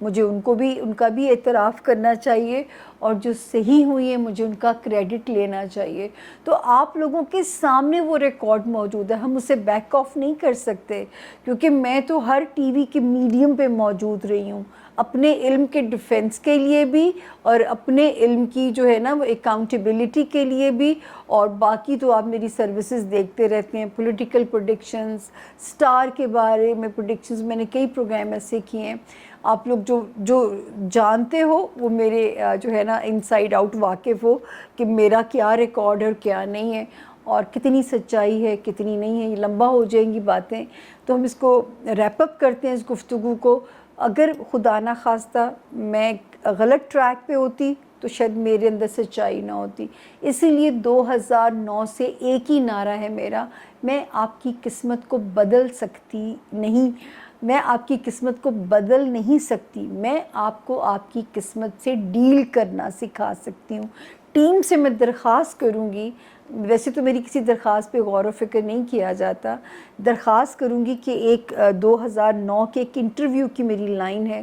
مجھے ان کا بھی اعتراف کرنا چاہیے، اور جو صحیح ہوئی ہیں مجھے ان کا کریڈٹ لینا چاہیے۔ تو آپ لوگوں کے سامنے وہ ریکارڈ موجود ہے، ہم اسے بیک آف نہیں کر سکتے، کیونکہ میں تو ہر ٹی وی کے میڈیم پہ موجود رہی ہوں، اپنے علم کے ڈیفنس کے لیے بھی، اور اپنے علم کی جو ہے نا وہ اکاؤنٹیبلٹی کے لیے بھی، اور باقی تو آپ میری سروسز دیکھتے رہتے ہیں، پولیٹیکل پریڈکشنز، سٹار کے بارے میں پریڈکشنز، میں نے کئی پروگرام ایسے کیے ہیں۔ آپ لوگ جو جانتے ہو وہ میرے جو ہے نا ان سائڈ آؤٹ واقف ہو کہ میرا کیا ریکارڈ ہے اور کیا نہیں ہے، اور کتنی سچائی ہے کتنی نہیں ہے۔ یہ لمبا ہو جائیں گی باتیں، تو ہم اس کو ریپ اپ کرتے ہیں اس گفتگو کو۔ اگر خدا نہ خواستہ میں غلط ٹریک پہ ہوتی تو شاید میرے اندر سچائی نہ ہوتی۔ اسی لیے 2009 سے ایک ہی نعرہ ہے میرا، میں آپ کی قسمت کو بدل سکتی نہیں، میں آپ کی قسمت کو بدل نہیں سکتی، میں آپ کو آپ کی قسمت سے ڈیل کرنا سکھا سکتی ہوں۔ ٹیم سے میں درخواست کروں گی، ویسے تو میری کسی درخواست پہ غور و فکر نہیں کیا جاتا، درخواست کروں گی کہ ایک 2009 کے ایک انٹرویو کی میری لائن ہے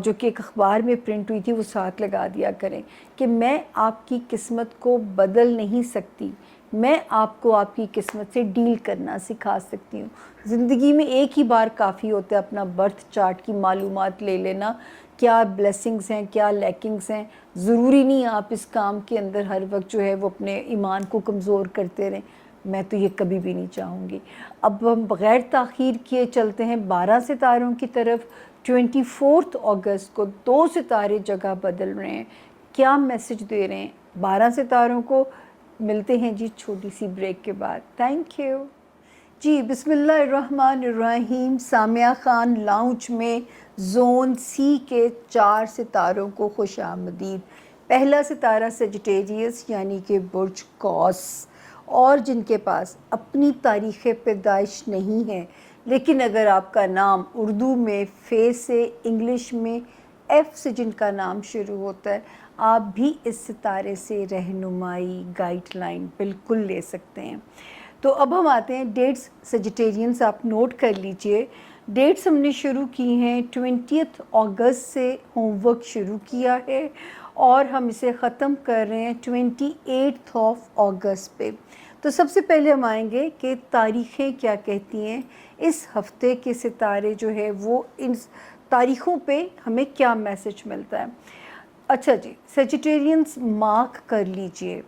جو کہ ایک اخبار میں پرنٹ ہوئی تھی، وہ ساتھ لگا دیا کریں کہ میں آپ کی قسمت کو بدل نہیں سکتی، میں آپ کو آپ کی قسمت سے ڈیل کرنا سکھا سکتی ہوں۔ زندگی میں ایک ہی بار کافی ہوتا ہے اپنا برتھ چارٹ کی معلومات لے لینا، کیا بلیسنگز ہیں کیا لیکنگز ہیں۔ ضروری نہیں آپ اس کام کے اندر ہر وقت جو ہے وہ اپنے ایمان کو کمزور کرتے رہیں، میں تو یہ کبھی بھی نہیں چاہوں گی۔ اب ہم بغیر تاخیر کیے چلتے ہیں 12 ستاروں کی طرف۔ 24 اگست کو 2 ستارے جگہ بدل رہے ہیں، کیا میسج دے رہے ہیں 12 ستاروں کو؟ ملتے ہیں جی چھوٹی سی بریک کے بعد۔ تھینک یو جی۔ بسم اللہ الرحمن الرحیم۔ سامعہ خان لاؤنج میں زون سی کے 4 ستاروں کو خوش آمدید۔ پہلا ستارہ سیجیٹیریس یعنی کہ برج قوس، اور جن کے پاس اپنی تاریخ پیدائش نہیں ہے، لیکن اگر آپ کا نام اردو میں فے سے، انگلش میں ایف سے جن کا نام شروع ہوتا ہے، آپ بھی اس ستارے سے رہنمائی گائیڈ لائن بالکل لے سکتے ہیں۔ تو اب ہم آتے ہیں ڈیٹس۔ سیجیٹیرینز آپ نوٹ کر لیجئے، ڈیٹس ہم نے شروع کی ہیں 20 اگست سے، ہوم ورک شروع کیا ہے، اور ہم اسے ختم کر رہے ہیں 28 اگست پہ۔ تو سب سے پہلے ہم آئیں گے کہ تاریخیں کیا کہتی ہیں، اس ہفتے کے ستارے جو ہے وہ ان تاریخوں پہ ہمیں کیا میسج ملتا ہے۔ اچھا جی، سیجیٹیرینز مارک کر لیجئے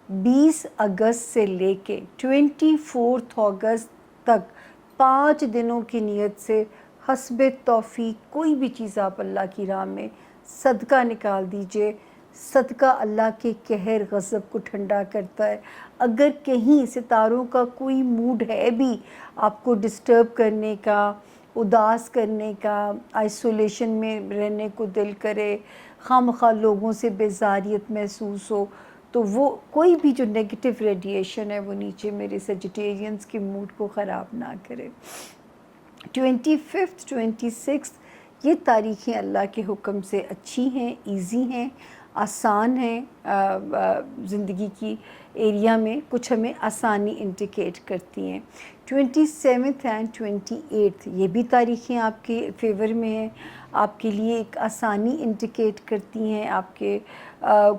20 اگست سے لے کے 24 اگست تک 5 دنوں کی نیت سے حسب توفیق کوئی بھی چیز آپ اللہ کی راہ میں صدقہ نکال دیجئے۔ صدقہ اللہ کے قہر غضب کو ٹھنڈا کرتا ہے۔ اگر کہیں ستاروں کا کوئی موڈ ہے بھی آپ کو ڈسٹرب کرنے کا، اداس کرنے کا، آئسولیشن میں رہنے کو دل کرے، خواہ لوگوں سے بیزاریت محسوس ہو، تو وہ کوئی بھی جو نیگیٹو ریڈیشن ہے وہ نیچے میرے سیجیٹیرینز کے موڈ کو خراب نہ کرے۔ 25 26 یہ تاریخیں اللہ کے حکم سے اچھی ہیں، ایزی ہیں، آسان ہیں، زندگی کی ایریا میں کچھ ہمیں آسانی انڈیکیٹ کرتی ہیں۔ 27 اینڈ 28 یہ بھی تاریخیں آپ کے فیور میں ہیں، آپ کے لیے ایک آسانی انڈیکیٹ کرتی ہیں، آپ کے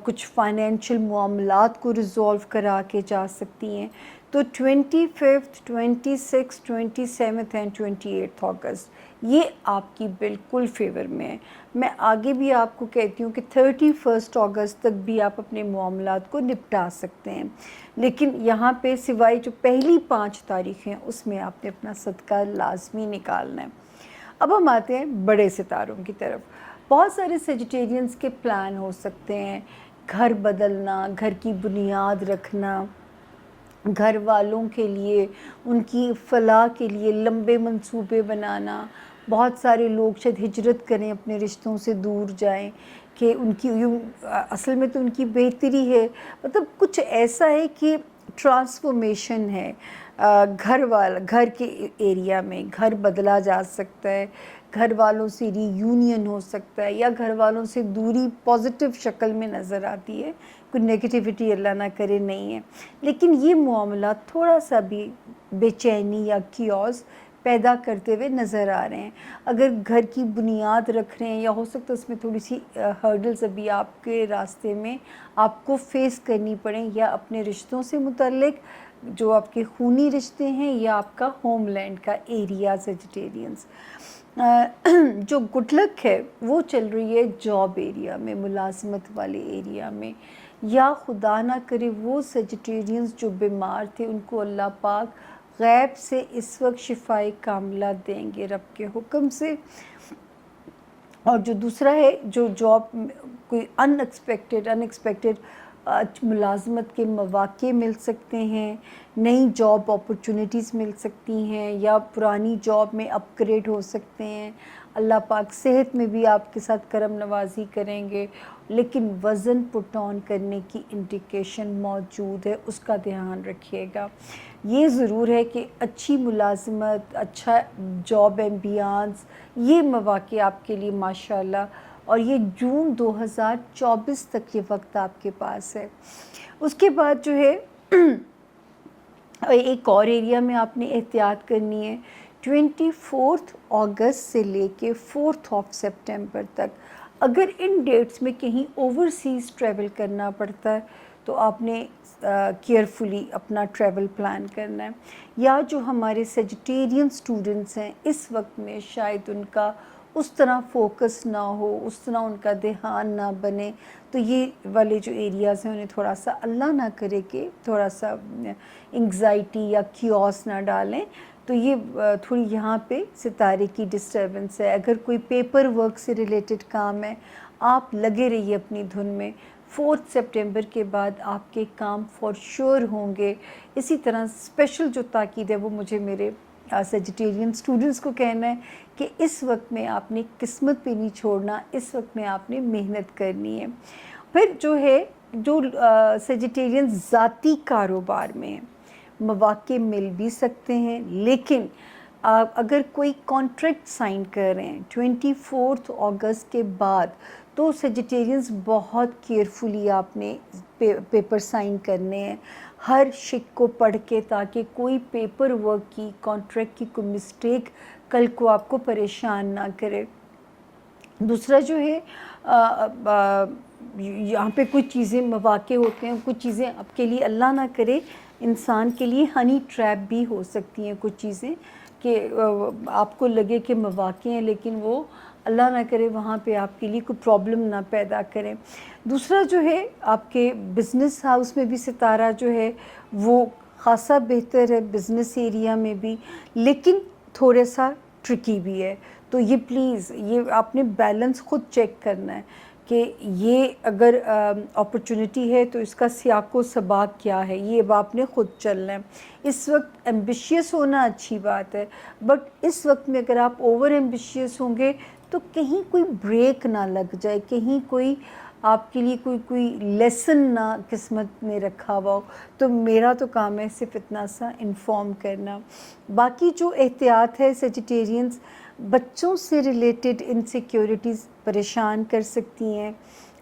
کچھ فائنینشیل معاملات کو ریزولو کرا کے جا سکتی ہیں۔ تو 25 26 27 اینڈ 28 اگست یہ آپ کی بالکل فیور میں ہے۔ میں آگے بھی آپ کو کہتی ہوں کہ 31 اگست تک بھی آپ اپنے معاملات کو نپٹا سکتے ہیں، لیکن یہاں پہ سوائے جو پہلی 5 تاریخیں اس میں آپ نے اپنا صدقہ لازمی نکالنا ہے۔ اب ہم آتے ہیں بڑے ستاروں کی طرف۔ بہت سارے سیجیٹیرینز کے پلان ہو سکتے ہیں، گھر بدلنا، گھر کی بنیاد رکھنا، گھر والوں کے لیے ان کی فلاح کے لیے لمبے منصوبے بنانا۔ بہت سارے لوگ شاید ہجرت کریں، اپنے رشتوں سے دور جائیں کہ ان کی اصل میں تو ان کی بہتری ہے، مطلب کچھ ایسا ہے کہ ٹرانسفارمیشن ہے۔ گھر کے ایریا میں گھر بدلا جا سکتا ہے، گھر والوں سے ری یونین ہو سکتا ہے، یا گھر والوں سے دوری پازیٹیو شکل میں نظر آتی ہے، کوئی نیگیٹیوٹی اللہ نہ کرے نہیں ہے، لیکن یہ معاملہ تھوڑا سا بھی بے چینی یا کیوس پیدا کرتے ہوئے نظر آ رہے ہیں. اگر گھر کی بنیاد رکھ رہے ہیں یا ہو سکتا ہے اس میں تھوڑی سی ہرڈلز ابھی آپ کے راستے میں آپ کو فیس کرنی پڑیں، یا اپنے رشتوں سے متعلق جو آپ کے خونی رشتے ہیں یا آپ کا ہوم لینڈ کا ایریا. سیجیٹیرینز جو گڈ لک ہے وہ چل رہی ہے جاب ایریا میں، ملازمت والے ایریا میں. یا خدا نہ کرے وہ سیجیٹیرینز جو بیمار تھے ان کو اللہ پاک غیب سے اس وقت شفائے کاملہ دیں گے رب کے حکم سے. اور جو دوسرا ہے جو جاب کوئی ان ایکسپیکٹڈ ملازمت کے مواقع مل سکتے ہیں، نئی جاب اپرچونیٹیز مل سکتی ہیں، یا پرانی جاب میں اپ گریڈ ہو سکتے ہیں. اللہ پاک صحت میں بھی آپ کے ساتھ کرم نوازی کریں گے، لیکن وزن پٹ آن کرنے کی انڈیکیشن موجود ہے، اس کا دھیان رکھیے گا. یہ ضرور ہے کہ اچھی ملازمت، اچھا جاب ایمبیانس، یہ مواقع آپ کے لیے ماشاءاللہ، اور یہ جون 2024 تک یہ وقت آپ کے پاس ہے. اس کے بعد جو ہے ایک اور ایریا میں آپ نے احتیاط کرنی ہے. 24 اگست سے لے کے 4 سپٹمبر تک اگر ان ڈیٹس میں کہیں اوورسیز ٹریول کرنا پڑتا ہے تو آپ نے کیئرفلی اپنا ٹریول پلان کرنا ہے. یا جو ہمارے سیجیٹیرین اسٹوڈنٹس ہیں اس وقت میں شاید ان کا اس طرح فوکس نہ ہو، اس طرح ان کا دھیان نہ بنے، تو یہ والے جو ایریاز ہیں انہیں تھوڑا سا اللہ نہ کرے کہ تھوڑا سا انگزائٹی یا کیوس نہ ڈالیں. تو یہ تھوڑی یہاں پہ ستارے کی ڈسٹربنس ہے. اگر کوئی پیپر ورک سے ریلیٹڈ کام ہے آپ لگے رہیے اپنی دھن میں. 4 سپٹمبر کے بعد آپ کے کام فار شور ہوں گے. اسی طرح اسپیشل جو تاکید ہے وہ مجھے میرے سیجیٹیرین اسٹوڈنٹس کو کہنا ہے کہ اس وقت میں آپ نے قسمت پہ نہیں چھوڑنا، اس وقت میں آپ نے محنت کرنی ہے. پھر جو ہے جو سیجیٹیرین ذاتی کاروبار میں ہیں مواقع مل بھی سکتے ہیں، لیکن اگر کوئی کانٹریکٹ سائن کر رہے ہیں 24 اگست کے بعد تو سیجیٹیرینز بہت کیئرفلی آپ نے پیپر سائن کرنے ہیں، ہر شک کو پڑھ کے، تاکہ کوئی پیپر ورک کی کانٹریکٹ کی کوئی مسٹیک کل کو آپ کو پریشان نہ کرے. دوسرا جو ہے یہاں پہ کچھ چیزیں مواقع ہوتے ہیں، کچھ چیزیں آپ کے لیے اللہ نہ کرے انسان کے لیے ہنی ٹریپ بھی ہو سکتی ہیں. کچھ چیزیں کہ آپ کو لگے کہ مواقع ہیں لیکن وہ اللہ نہ کرے وہاں پہ آپ کے لیے کوئی پرابلم نہ پیدا کریں. دوسرا جو ہے آپ کے بزنس ہاؤس میں بھی ستارہ جو ہے وہ خاصا بہتر ہے، بزنس ایریا میں بھی، لیکن تھوڑا سا ٹرکی بھی ہے. تو یہ پلیز یہ آپ نے بیلنس خود چیک کرنا ہے کہ یہ اگر اپرچونٹی ہے تو اس کا سیاق و سباق کیا ہے، یہ اب آپ نے خود چلنا ہے. اس وقت ایمبیشیس ہونا اچھی بات ہے، بٹ اس وقت میں اگر آپ اوور ایمبیشیس ہوں گے تو کہیں کوئی بریک نہ لگ جائے، کہیں کوئی آپ کے لیے کوئی لیسن نہ قسمت میں رکھا ہوا ہو. تو میرا تو کام ہے صرف اتنا سا انفارم کرنا. باقی جو احتیاط ہے سیجیٹیرینز، بچوں سے ریلیٹڈ انسیکیورٹیز پریشان کر سکتی ہیں،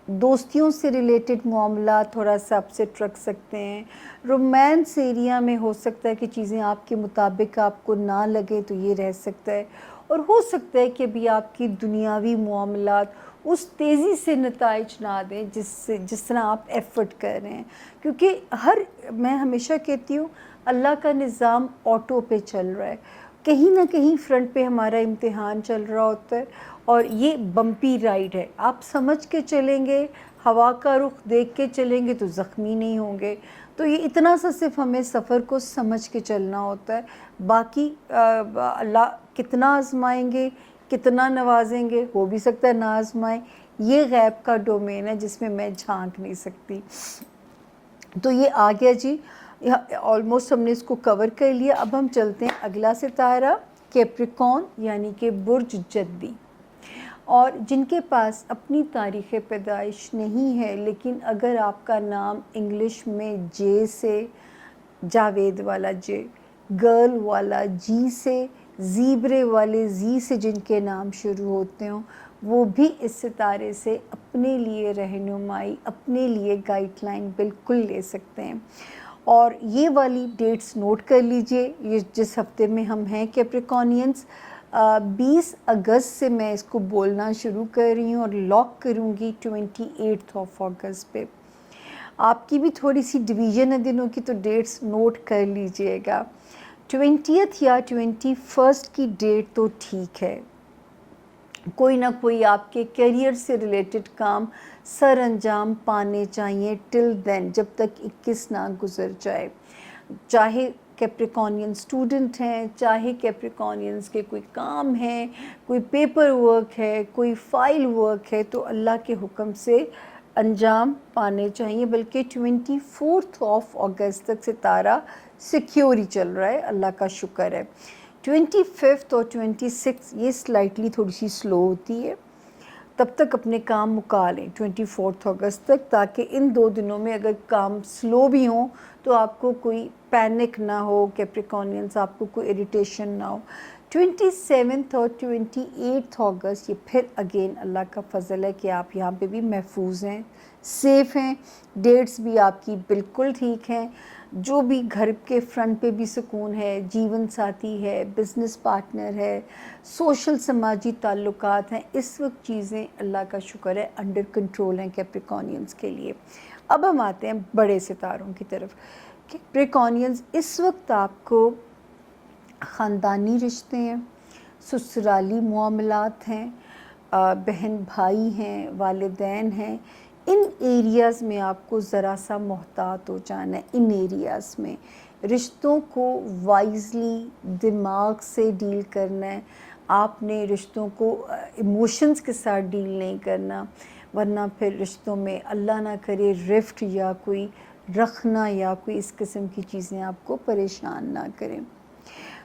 دوستیوں سے ریلیٹڈ معاملات تھوڑا سا اپسیٹ رکھ سکتے ہیں، رومانس ایریا میں ہو سکتا ہے کہ چیزیں آپ کے مطابق آپ کو نہ لگے تو یہ رہ سکتا ہے. اور ہو سکتا ہے کہ بھی آپ کی دنیاوی معاملات اس تیزی سے نتائج نہ دیں جس طرح آپ ایفرٹ کر رہے ہیں، کیونکہ میں ہمیشہ کہتی ہوں اللہ کا نظام آٹو پہ چل رہا ہے. کہیں نہ کہیں فرنٹ پہ ہمارا امتحان چل رہا ہوتا ہے، اور یہ بمپی رائڈ ہے. آپ سمجھ کے چلیں گے، ہوا کا رخ دیکھ کے چلیں گے تو زخمی نہیں ہوں گے. تو یہ اتنا سا صرف ہمیں سفر کو سمجھ کے چلنا ہوتا ہے. باقی اللہ کتنا آزمائیں گے، کتنا نوازیں گے، ہو بھی سکتا ہے نہ آزمائیں. یہ غیب کا ڈومین ہے جس میں میں جھانک نہیں سکتی. تو یہ آ گیا جی، آلموسٹ ہم نے اس کو کور کر لیا. اب ہم چلتے ہیں اگلا ستارہ کیپریکون یعنی کہ برج جدی. اور جن کے پاس اپنی تاریخ پیدائش نہیں ہے، لیکن اگر آپ کا نام انگلش میں جے سے، جاوید والا جے، گرل والا جی سے، زیبرے والے زی سے جن کے نام شروع ہوتے ہوں، وہ بھی اس ستارے سے اپنے لیے رہنمائی، اپنے لیے گائیڈ لائن بالکل لے سکتے ہیں. اور یہ والی ڈیٹس نوٹ کر لیجئے، یہ جس ہفتے میں ہم ہیں کیپریکونینس، 20 اگست سے میں اس کو بولنا شروع کر رہی ہوں اور لاک کروں گی 28 اگست پہ۔ آپ کی بھی تھوڑی سی ڈویژن ہے دنوں کی، تو ڈیٹس نوٹ کر لیجئے گا۔ 20 یا 21 کی ڈیٹ تو ٹھیک ہے، کوئی نہ کوئی آپ کے کیریئر سے ریلیٹڈ کام سر انجام پانے چاہیے ٹل دین، جب تک 21 نہ گزر جائے، چاہے کیپریکونین اسٹوڈنٹ ہیں، چاہے کیپریکونینس کے کوئی کام ہے، کوئی پیپر ورک ہے، کوئی فائل ورک ہے، تو اللہ کے حکم سے انجام پانے چاہیے۔ بلکہ 24 اگست تک ستارہ سیکیور ہی چل رہا ہے، اللہ کا شکر ہے۔ 25 اور 26 یہ سلائٹلی تھوڑی سی سلو ہوتی ہے، تب تک اپنے کام مکا لیں 24 اگست تک، تاکہ ان 2 دنوں میں اگر کام سلو بھی ہوں تو آپ کو کوئی پینک نہ ہو، کیپریکونینس آپ کو کوئی اریٹیشن نہ ہو۔ 27 اور 28 اگست یہ پھر اگین اللہ کا فضل ہے کہ آپ یہاں پہ بھی محفوظ ہیں، سیف ہیں، ڈیٹس بھی آپ کی بالکل ٹھیک ہیں، جو بھی گھر کے فرنٹ پہ بھی سکون ہے، جیون ساتھی ہے، بزنس پارٹنر ہے، سوشل سماجی تعلقات ہیں، اس وقت چیزیں اللہ کا شکر ہے انڈر کنٹرول ہیں کیپریکونینس کے لیے۔ اب ہم آتے ہیں بڑے ستاروں کی طرف۔ کیپریکونینس اس وقت آپ کو خاندانی رشتے ہیں، سسرالی معاملات ہیں، بہن بھائی ہیں، والدین ہیں، ان ایریاز میں آپ کو ذرا سا محتاط ہو جانا ہے۔ ان ایریاز میں رشتوں کو وائزلی دماغ سے ڈیل کرنا ہے، آپ نے رشتوں کو ایموشنز کے ساتھ ڈیل نہیں کرنا، ورنہ پھر رشتوں میں اللہ نہ کرے رفٹ یا کوئی رکھنا یا کوئی اس قسم کی چیزیں آپ کو پریشان نہ کریں۔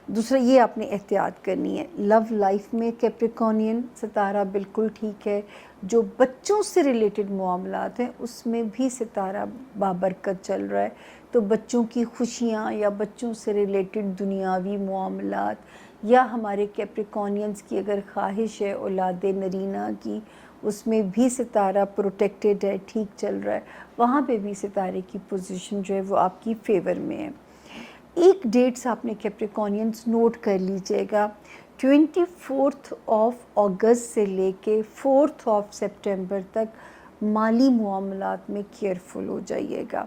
دوسرا یہ آپ نے احتیاط کرنی ہے۔ لو لائف میں کیپریکونین ستارہ بالکل ٹھیک ہے، جو بچوں سے ریلیٹڈ معاملات ہیں اس میں بھی ستارہ بابرکت چل رہا ہے، تو بچوں کی خوشیاں یا بچوں سے ریلیٹڈ دنیاوی معاملات، یا ہمارے کیپریکونینس کی اگر خواہش ہے اولاد نرینہ کی، اس میں بھی ستارہ پروٹیکٹڈ ہے، ٹھیک چل رہا ہے، وہاں پہ بھی ستارے کی پوزیشن جو ہے وہ آپ کی فیور میں ہے۔ ایک ڈیٹس آپ نے کیپریکونینس نوٹ کر لیجئے گا، 24 اگست سے لے کے 4 سپٹمبر تک مالی معاملات میں کیئرفل ہو جائیے گا۔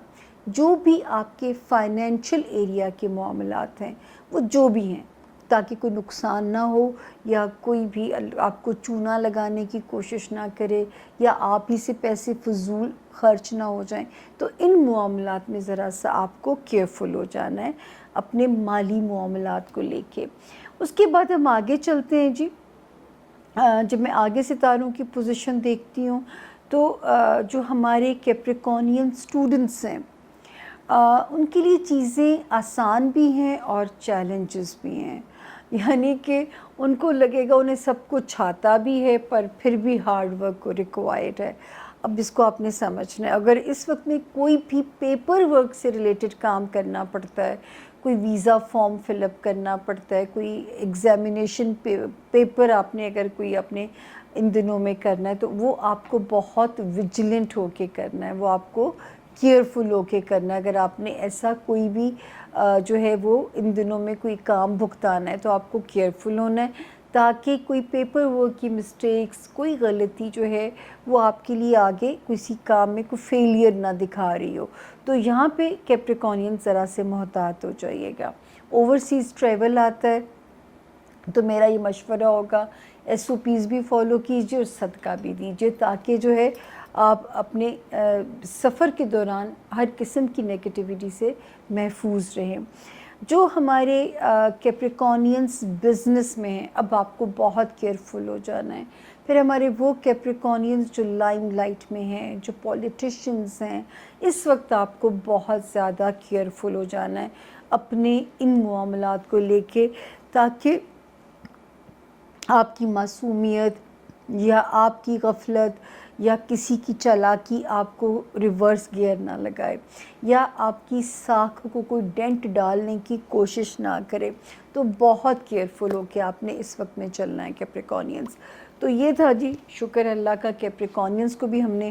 جو بھی آپ کے فائنینشل ایریا کے معاملات ہیں، وہ جو بھی ہیں، تاکہ کوئی نقصان نہ ہو یا کوئی بھی آپ کو چونا لگانے کی کوشش نہ کرے یا آپ ہی سے پیسے فضول خرچ نہ ہو جائیں، تو ان معاملات میں ذرا سا آپ کو کیئرفل ہو جانا ہے اپنے مالی معاملات کو لے کے۔ اس کے بعد ہم آگے چلتے ہیں جی۔ جب میں آگے ستاروں کی پوزیشن دیکھتی ہوں تو جو ہمارے کیپریکونین اسٹوڈنٹس ہیں ان کے لیے چیزیں آسان بھی ہیں اور چیلنجز بھی ہیں، یعنی کہ ان کو لگے گا انہیں سب کچھ آتا بھی ہے پر پھر بھی ہارڈ ورک کو ریکوائرڈ ہے۔ اب اس کو آپ نے سمجھنا ہے، اگر اس وقت میں کوئی بھی پیپر ورک سے ریلیٹڈ کام کرنا پڑتا ہے، کوئی ویزا فارم فل اپ کرنا پڑتا ہے، کوئی ایگزامینیشن پیپر آپ نے اگر کوئی اپنے ان دنوں میں کرنا ہے، تو وہ آپ کو بہت ویجیلنٹ ہو کے کرنا ہے، وہ آپ کو کیئرفل ہو کے کرنا ہے۔ اگر آپ نے ایسا کوئی بھی جو ہے وہ ان دنوں میں کوئی کام بھگتانا ہے تو آپ کو کیئرفل ہونا ہے، تاکہ کوئی پیپر ورک کی مسٹیکس، کوئی غلطی جو ہے وہ آپ کے لیے آگے کسی کام میں کوئی فیلئر نہ دکھا رہی ہو۔ تو یہاں پہ کیپریکونین ذرا سے محتاط ہو جائیے گا۔ اوورسیز ٹریول آتا ہے تو میرا یہ مشورہ ہوگا SOPs بھی فالو کیجیے اور صدقہ بھی دیجیے، تاکہ جو ہے آپ اپنے سفر کے دوران ہر قسم کی نیگیٹیوٹی سے محفوظ رہیں۔ جو ہمارے کیپریکونینس بزنس میں ہیں، اب آپ کو بہت کیئرفل ہو جانا ہے۔ پھر ہمارے وہ کیپریکونینس جو لائم لائٹ میں ہیں، جو پولیٹیشنز ہیں، اس وقت آپ کو بہت زیادہ کیئرفل ہو جانا ہے اپنے ان معاملات کو لے کے، تاکہ آپ کی معصومیت یا آپ کی غفلت یا کسی کی چالاکی آپ کو ریورس گیئر نہ لگائے، یا آپ کی ساکھ کو کوئی ڈینٹ ڈالنے کی کوشش نہ کرے۔ تو بہت کیئرفل ہو کے آپ نے اس وقت میں چلنا ہے کیپریکونینس۔ تو یہ تھا جی، شکر اللہ کا، کیپریکونینس کو بھی ہم نے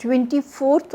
24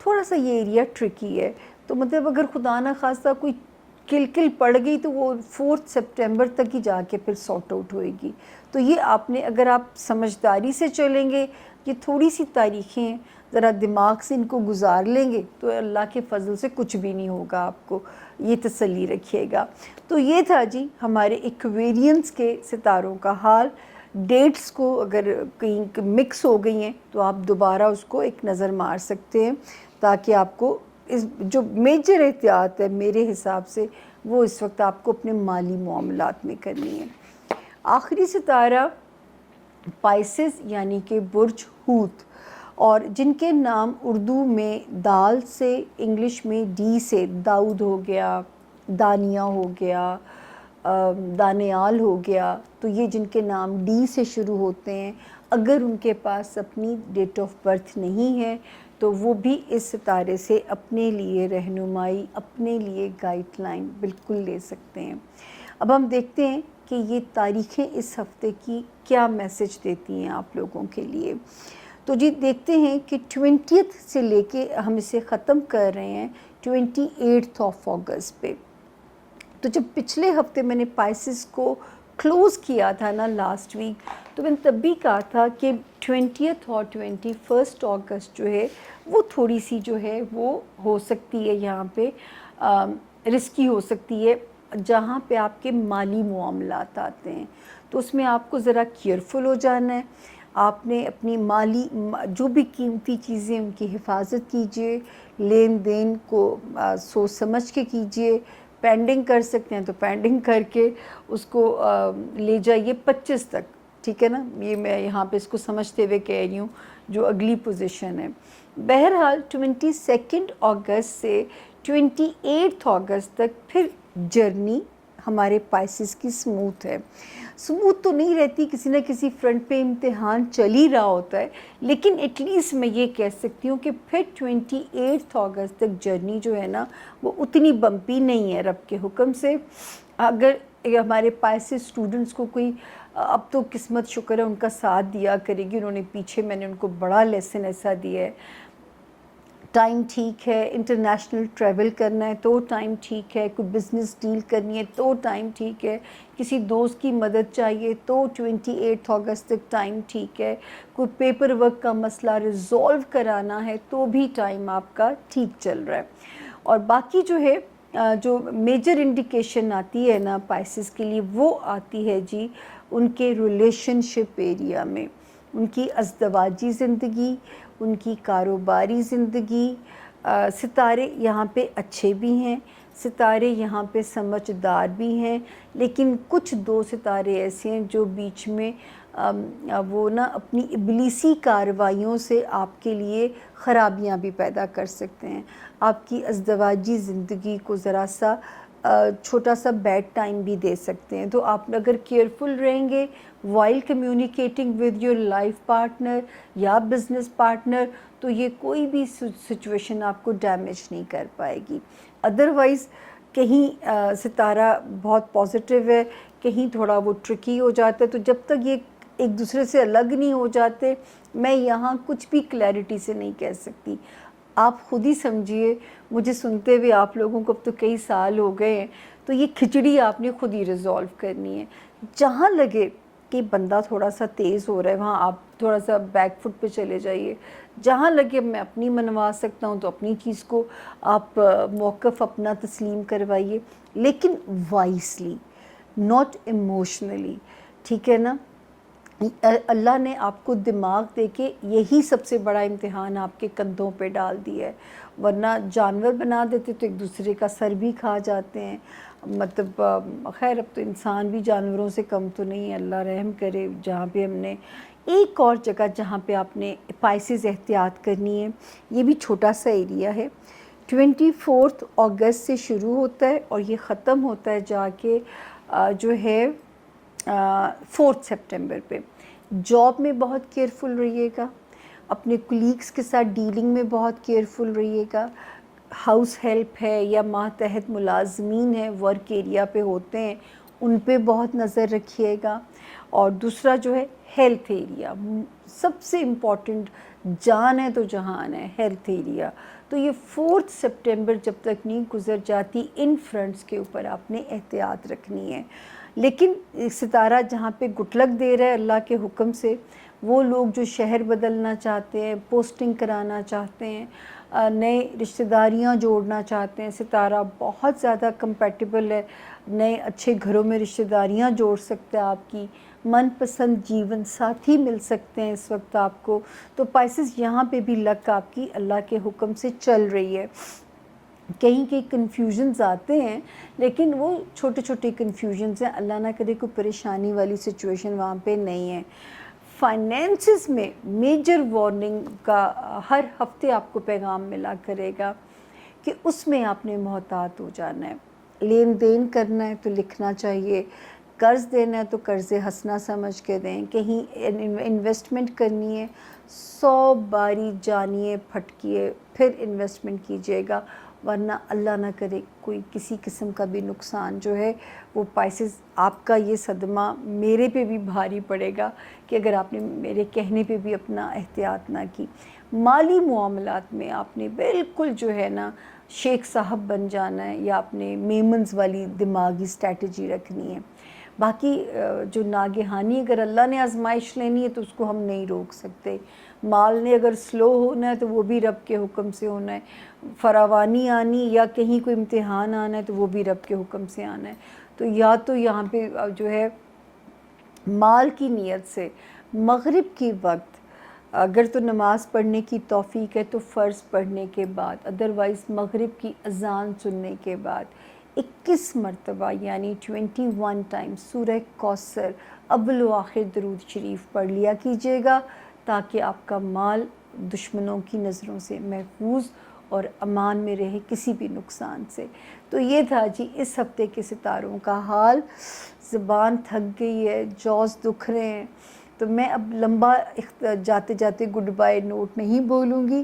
تھوڑا سا یہ ایریا ٹرکی ہے. تو مطلب اگر خدا نہ خواستہ کوئی کل پڑ گئی تو وہ 4 سپٹمبر تک ہی جا کے پھر سارٹ آؤٹ ہوئے گی. تو یہ آپ نے اگر آپ سمجھداری سے چلیں گے, یہ تھوڑی سی تاریخیں ذرا دماغ سے ان کو گزار لیں گے تو اللہ کے فضل سے کچھ بھی نہیں ہوگا, آپ کو یہ تسلی رکھیے گا. تو یہ تھا جی ہمارے ایکویرینس کے ستاروں کا حال. ڈیٹس کو اگر کہیں مکس ہو گئی ہیں تو آپ دوبارہ اس کو ایک نظر مار سکتے ہیں, تاکہ آپ کو اس جو میجر احتیاط ہے میرے حساب سے وہ اس وقت آپ کو اپنے مالی معاملات میں کرنی ہے. آخری ستارہ پائسز یعنی کہ برج ہوت, اور جن کے نام اردو میں دال سے, انگلش میں ڈی سے داؤد ہو گیا, دانیہ ہو گیا, دانیال ہو گیا. تو یہ جن کے نام ڈی سے شروع ہوتے ہیں, اگر ان کے پاس اپنی ڈیٹ آف برتھ نہیں ہے تو وہ بھی اس ستارے سے اپنے لیے رہنمائی, اپنے لیے گائیڈ لائن بالکل لے سکتے ہیں. اب ہم دیکھتے ہیں کہ یہ تاریخیں اس ہفتے کی کیا میسج دیتی ہیں آپ لوگوں کے لیے. تو جی دیکھتے ہیں کہ 20 سے لے کے ہم اسے ختم کر رہے ہیں 28 اگست پہ. تو جب پچھلے ہفتے میں نے پائسز کو کلوز کیا تھا نا لاسٹ ویک, تو میں نے تب بھی کہا تھا کہ 20 اور 21 اگست جو ہے وہ تھوڑی سی جو ہے وہ ہو سکتی ہے, یہاں پہ رسکی ہو سکتی ہے جہاں پہ آپ کے مالی معاملات آتے ہیں. تو اس میں آپ کو ذرا کیئرفل ہو جانا ہے. آپ نے اپنی مالی جو بھی قیمتی چیزیں ان کی حفاظت کیجئے, لین دین کو سوچ سمجھ کے کیجئے. پینڈنگ کر سکتے ہیں تو پینڈنگ کر کے اس کو لے جائیے 25 تک, ٹھیک ہے نا. یہ میں یہاں پہ اس کو سمجھتے ہوئے کہہ رہی ہوں جو اگلی پوزیشن ہے. بہرحال 22 اگست سے 28 اگست تک پھر جرنی ہمارے پائسز کی سموتھ ہے. سموتھ تو نہیں رہتی, کسی نہ کسی فرنٹ پہ امتحان چل ہی رہا ہوتا ہے, لیکن ایٹ لیسٹ میں یہ کہہ سکتی ہوں کہ پھر 28 اگست تک جرنی جو ہے نا وہ اتنی بمپی نہیں ہے رب کے حکم سے. اگر ہمارے پائسز اسٹوڈنٹس کو کوئی اب تو قسمت شکر ہے ان کا ساتھ دیا کرے گی, انہوں نے پیچھے میں نے ان کو بڑا لیسن ایسا دیا ہے. ٹائم ٹھیک ہے, انٹرنیشنل ٹریول کرنا ہے تو ٹائم ٹھیک ہے, کوئی بزنس ڈیل کرنی ہے تو ٹائم ٹھیک ہے, کسی دوست کی مدد چاہیے تو 28 اگست تک ٹائم ٹھیک ہے, کوئی پیپر ورک کا مسئلہ ریزولو کرانا ہے تو بھی ٹائم آپ کا ٹھیک چل رہا ہے. اور باقی جو ہے جو میجر انڈیکیشن آتی ہے نا پائسز کے لیے وہ آتی ہے جی ان کے ریلیشن شپ ایریا میں, ان کی ازدواجی زندگی, ان کی کاروباری زندگی. ستارے یہاں پہ اچھے بھی ہیں, ستارے یہاں پہ سمجھدار بھی ہیں, لیکن کچھ 2 ستارے ایسے ہیں جو بیچ میں وہ نا اپنی ابلیسی کارروائیوں سے آپ کے لیے خرابیاں بھی پیدا کر سکتے ہیں. آپ کی ازدواجی زندگی کو ذرا سا چھوٹا سا بیڈ ٹائم بھی دے سکتے ہیں. تو آپ اگر کیئرفل رہیں گے while communicating with your life partner یا بزنس پارٹنر تو یہ کوئی بھی سچویشن آپ کو ڈیمیج نہیں کر پائے گی. ادروائز کہیں ستارہ بہت پازیٹیو ہے, کہیں تھوڑا وہ ٹرکی ہو جاتا ہے. تو جب تک یہ ایک دوسرے سے الگ نہیں ہو جاتے میں یہاں کچھ بھی کلیئرٹی سے نہیں کہہ سکتی. آپ خود ہی سمجھیے, مجھے سنتے ہوئے آپ لوگوں کو اب تو کئی سال ہو گئے ہیں, تو یہ کھچڑی آپ نے خود ہی ریزولو کرنی ہے. جہاں لگے کہ بندہ تھوڑا سا تیز ہو رہا ہے وہاں آپ تھوڑا سا بیک فٹ پہ چلے جائیے. جہاں لگے میں اپنی منوا سکتا ہوں تو اپنی چیز کو آپ موقف اپنا تسلیم کروائیے, لیکن وائسلی, ناٹ ایموشنلی, ٹھیک ہے نا. اللہ نے آپ کو دماغ دے کے یہی سب سے بڑا امتحان آپ کے کندھوں پہ ڈال دیا ہے, ورنہ جانور بنا دیتے تو ایک دوسرے کا سر بھی کھا جاتے ہیں. مطلب خیر اب تو انسان بھی جانوروں سے کم تو نہیں ہے, اللہ رحم کرے. جہاں پہ ہم نے ایک اور جگہ جہاں پہ آپ نے پائسز احتیاط کرنی ہے, یہ بھی چھوٹا سا ایریا ہے. 24 اگست سے شروع ہوتا ہے اور یہ ختم ہوتا ہے جا کے جو ہے 4 سپٹمبر پہ. جاب میں بہت کیئرفل رہیے گا, اپنے کولیگس کے ساتھ ڈیلنگ میں بہت کیئرفل رہیے گا. ہاؤس ہیلپ ہے یا ماتحت ملازمین ہیں ورک ایریا پہ ہوتے ہیں ان پہ بہت نظر رکھیے گا. اور دوسرا جو ہے ہیلتھ ایریا, سب سے امپورٹنٹ, جان ہے تو جہان ہے, ہیلتھ ایریا. تو یہ 4 سپٹمبر جب تک نہیں گزر جاتی ان فرنٹس کے اوپر آپ نے احتیاط رکھنی ہے. لیکن ستارہ جہاں پہ گڈ لک دے رہا ہے اللہ کے حکم سے، وہ لوگ جو شہر بدلنا چاہتے ہیں، پوسٹنگ کرانا چاہتے ہیں، نئے رشتہ داریاں جوڑنا چاہتے ہیں، ستارہ بہت زیادہ کمپیٹیبل ہے، نئے اچھے گھروں میں رشتہ داریاں جوڑ سکتا ہے، آپ کی من پسند جیون ساتھی مل سکتے ہیں اس وقت آپ کو. تو پائسز یہاں پہ بھی لک آپ کی اللہ کے حکم سے چل رہی ہے. کہیں کہیں کنفیوژنز آتے ہیں لیکن وہ چھوٹے چھوٹے کنفیوژنز ہیں، اللہ نہ کرے کوئی پریشانی والی سچویشن وہاں پہ نہیں ہے. فائنینسز میں میجر وارننگ کا ہر ہفتے آپ کو پیغام ملا کرے گا کہ اس میں آپ نے محتاط ہو جانا ہے. لین دین کرنا ہے تو لکھنا چاہیے، قرض دینا ہے تو قرض حسنہ سمجھ کے دیں، کہیں انویسٹمنٹ کرنی ہے 100 باری جانیے پھٹکیے پھر انویسٹمنٹ کیجیے گا، ورنہ اللہ نہ کرے کوئی کسی قسم کا بھی نقصان جو ہے وہ پائسز آپ کا یہ صدمہ میرے پہ بھی بھاری پڑے گا کہ اگر آپ نے میرے کہنے پہ بھی اپنا احتیاط نہ کی. مالی معاملات میں آپ نے بالکل جو ہے نا شیخ صاحب بن جانا ہے، یا آپ نے میمنز والی دماغی اسٹریٹجی رکھنی ہے. باقی جو ناگہانی اگر اللہ نے آزمائش لینی ہے تو اس کو ہم نہیں روک سکتے. مال نے اگر سلو ہونا ہے تو وہ بھی رب کے حکم سے ہونا ہے، فراوانی آنی یا کہیں کوئی امتحان آنا ہے تو وہ بھی رب کے حکم سے آنا ہے. تو یا تو یہاں پہ جو ہے مال کی نیت سے مغرب کی وقت اگر تو نماز پڑھنے کی توفیق ہے تو فرض پڑھنے کے بعد، ادروائز مغرب کی اذان سننے کے بعد 21 مرتبہ یعنی 21 ٹائم سورہ کوثر اول و آخر درود شریف پڑھ لیا کیجیے گا، تاکہ آپ کا مال دشمنوں کی نظروں سے محفوظ اور امان میں رہے کسی بھی نقصان سے. تو یہ تھا جی اس ہفتے کے ستاروں کا حال. زبان تھک گئی ہے، جوز دکھ رہے ہیں، تو میں اب لمبا جاتے جاتے گڈ بائی نوٹ نہیں بولوں گی.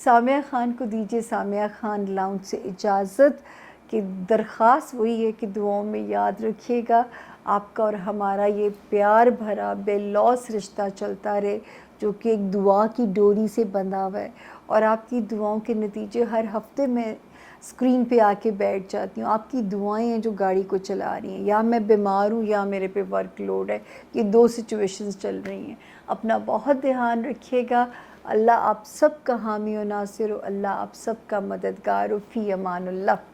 سامعہ خان کو دیجیے سامعہ خان لاؤنج سے اجازت، کہ درخواست وہی ہے کہ دعاؤں میں یاد رکھیے گا آپ کا اور ہمارا یہ پیار بھرا بے لوث رشتہ چلتا رہے، جو کہ ایک دعا کی ڈوری سے بندھا ہوا ہے. اور آپ کی دعاؤں کے نتیجے ہر ہفتے میں اسکرین پہ آ کے بیٹھ جاتی ہوں. آپ کی دعائیں ہیں جو گاڑی کو چلا رہی ہیں، یا میں بیمار ہوں یا میرے پہ ورک لوڈ ہے، یہ 2 سچویشنز چل رہی ہیں. اپنا بہت دھیان رکھیے گا. اللہ آپ سب کا حامی و ناصر ہو، اللہ آپ سب کا مددگار ہو. فی امان اللہ.